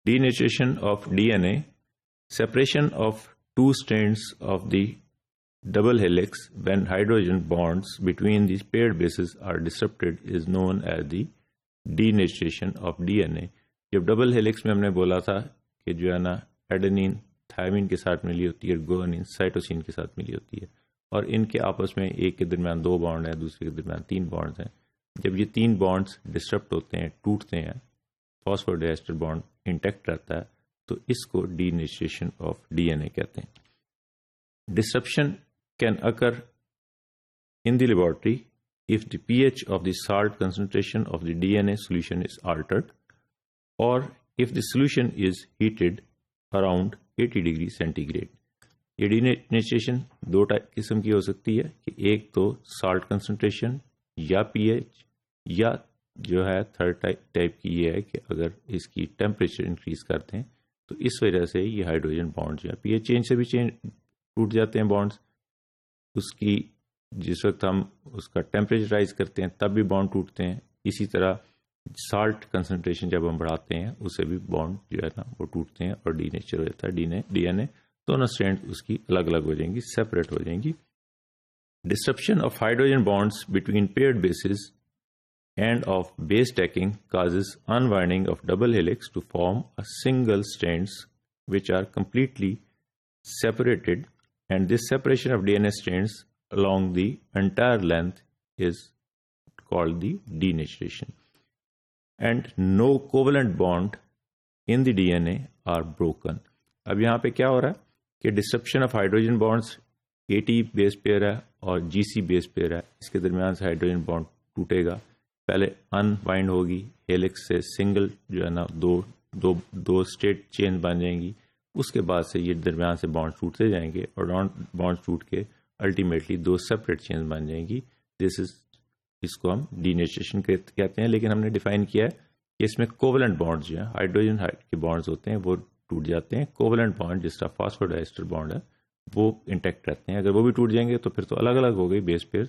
Denaturation of DNA, separation of two strands of the double helix when hydrogen bonds between the paired bases are disrupted is known as the denaturation of DNA. जब double helix में हमने बोला था कि जो है ना adenine thiamine के साथ मिली होती है, गुआनिन साइटोसिन के साथ मिली होती है, और इनके आपस में एक के दरमियान 2 बॉन्ड है, दूसरे के दरमियान 3 बॉन्ड्स हैं. जब ये 3 बॉन्ड्स डिस्टर्ब होते हैं, टूटते हैं, फॉस्फोडाइएस्टर बॉन्ड इंटैक्ट रहता है, तो इसको डीनेचुरेशन ऑफ डीएनए कहते हैं. Disruption can occur in the laboratory if the pH of the salt concentration of the DNA solution is altered or if the solution is heated around 80 degree centigrade. ये denaturation 2 किस्म की हो सकती है कि एक तो साल्ट कंसंट्रेशन या पीएच, या जो है थर्ड टाइप की ये है कि अगर इसकी टेम्परेचर इंक्रीज करते हैं तो इस वजह से ये हाइड्रोजन बॉन्ड जो है पीएच चेंज से भी टूट जाते हैं बॉन्ड्स. उसकी जिस वक्त हम उसका टेम्परेचर राइज करते हैं तब भी बॉन्ड टूटते हैं. इसी तरह साल्ट कंसंट्रेशन जब हम बढ़ाते हैं उससे भी बॉन्ड जो है ना वो टूटते हैं और डीनेचर हो जाता है डीएनए. दोनों स्ट्रैंड उसकी अलग अलग हो जाएंगी, सेपरेट हो जाएंगी. Disruption of hydrogen bonds between paired basis and of base stacking causes unwinding of double helix to form a single strands which are completely separated, and this separation of DNA strands along the entire length is called the denaturation, and no covalent bond in the DNA are broken. अब यहाँ पे क्या हो रहा है कि disruption of hydrogen bonds AT base pair है और GC बेस पेयर है, इसके दरमियान से हाइड्रोजन बॉन्ड टूटेगा. पहले अनवाइंड होगी, हेलिक्स से सिंगल जो है ना दो स्टेट चेन बन जाएंगी. उसके बाद से ये दरमियान से बॉन्ड टूटते जाएंगे और बॉन्ड टूट के अल्टीमेटली 2 सेपरेट चेन बन जाएंगी. इसको हम डीनेचुरेशन कहते हैं. लेकिन हमने डिफाइन किया है कि इसमें कोवलेंट बॉन्ड्स जो है हाइड्रोजन के बॉन्ड्स होते हैं वो टूट जाते हैं. कोवलेंट बॉन्ड जिस तरह फॉस्फोडाइएस्टर बॉन्ड है वो इंटैक्ट रहते हैं. अगर वो भी टूट जाएंगे तो फिर तो अलग अलग हो गई बेस पेयर,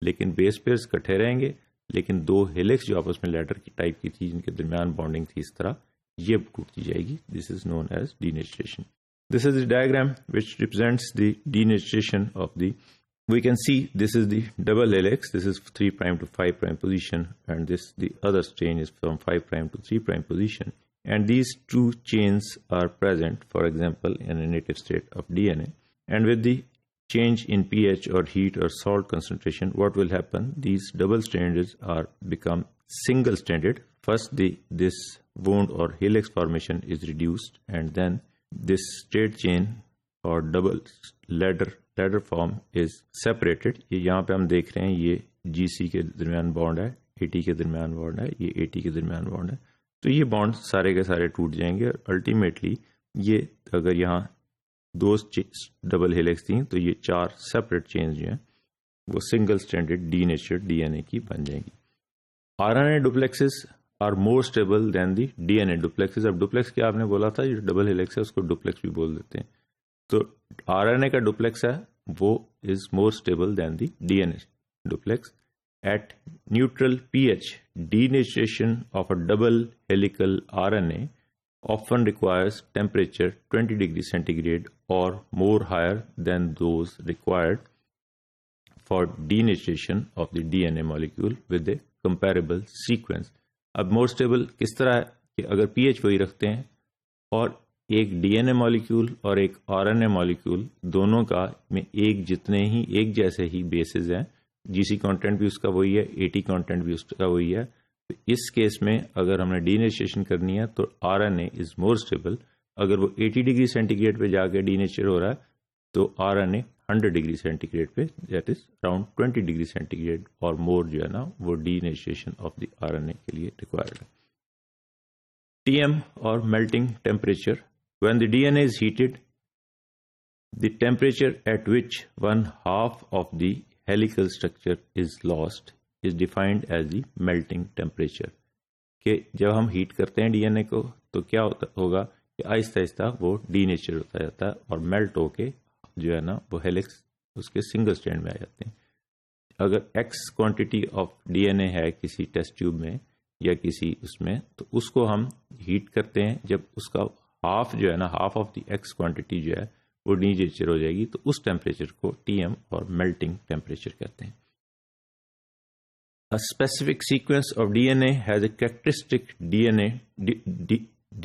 लेकिन बेस पेयर्स इकट्ठे रहेंगे, लेकिन 2 हेलिक्स जो आपस में लेटर की टाइप की थी जिनके दरमियान बॉन्डिंग थी इस तरह, ये टूटती जाएगी. This is known as denaturation. This is the diagram which represents the denaturation of the, we can see this is the double helix, this is 3' to 5' position, and this the other chain is from 5' to 3' position, and these 2 chains are present, for example, in a native state of DNA. And with the change in pH or heat or salt concentration, what will happen? These double strands are become single stranded. First this wound or helix formation is reduced, and then this straight chain or double ladder form is separated. ये यहाँ पे हम देख रहे हैं ये GC के दरमियान बॉन्ड है, AT के दरमियान बॉन्ड है, ये AT के दरमियान बॉन्ड है. तो ये बॉन्ड सारे के सारे टूट जाएंगे और अल्टीमेटली ये अगर यहाँ 2 डबल हेलिक्स थी तो ये 4 सेपरेट चेन जो हैं वो सिंगल स्ट्रैंडेड डीनेचर्ड DNA की बन जाएंगी. RNA duplexes are more stable than the DNA duplexes. अब डुप्लेक्स क्या आपने बोला था, ये डबल हेलिक्स है उसको डुप्लेक्स भी बोल देते हैं. तो RNA का डुप्लेक्स है वो is more stable than the DNA duplex. At neutral pH denaturation of a double helical RNA often requires temperature 20 degrees centigrade or more higher than those required for denaturation of the DNA molecule with a comparable sequence. अब more stable किस तरह है कि अगर pH वही रखते हैं और एक DNA मॉलिक्यूल और एक RNA मॉलिक्यूल दोनों का में एक जैसे ही बेसिस हैं, GC कंटेंट भी उसका वही है, AT कंटेंट भी उसका वही है. तो इस केस में अगर हमने डीनेचुरेशन करनी है तो RNA इज मोर स्टेबल. अगर वो 80 डिग्री सेंटीग्रेड पे जाके डीनेचर हो रहा है तो RNA 100 डिग्री सेंटीग्रेड पे, that is around 20 degree centigrade और मोर जो है ना वो डीनेचुरेशन ऑफ द RNA के लिए रिक्वायर्ड है. TM और melting temperature. When the DNA is heated, the temperature at which 1/2 of the helical structure is lost is defined as the melting temperature. कि जब हम हीट करते हैं DNA को तो क्या होगा कि आहिस्ता आहिस्ता वो डीनेचर होता जाता है और मेल्ट होके जो है ना वो हेलिक्स उसके सिंगल स्ट्रैंड में आ जाते हैं. अगर X क्वांटिटी ऑफ DNA है किसी टेस्ट ट्यूब में या किसी उसमें, तो उसको हम हीट करते हैं। जब उसका हाफ जो है ना, half of the x quantity जो है वो डीनेचर हो जाएगी, तो उस टेम्परेचर को टीएम और मेल्टिंग टेम्परेचर कहते हैं। A specific sequence of DNA has a characteristic DNA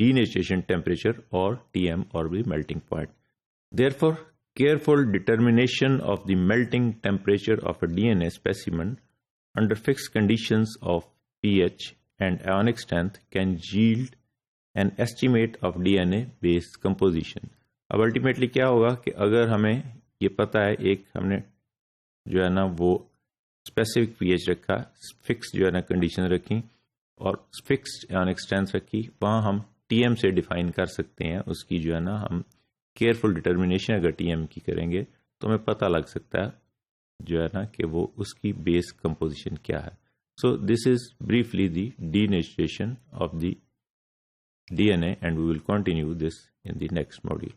denaturation temperature or TM or the melting point. Therefore, careful determination of the melting temperature of a DNA specimen under fixed conditions of pH and ionic strength can yield an estimate of DNA base composition. अब ultimately क्या होगा कि अगर हमें ये पता है, एक हमने जो है ना वो स्पेसिफिक पीएच रखा, फिक्स जो है ना कंडीशन रखी और फिक्स्ड आयनिक स्ट्रेंथ रखी, वहाँ हम टीएम से डिफाइन कर सकते हैं उसकी जो है ना, हम केयरफुल डिटर्मिनेशन अगर टीएम की करेंगे तो हमें पता लग सकता है जो है ना कि वो उसकी बेस कंपोजिशन क्या है। So this is briefly the denaturation of the DNA and we will continue this in the next module.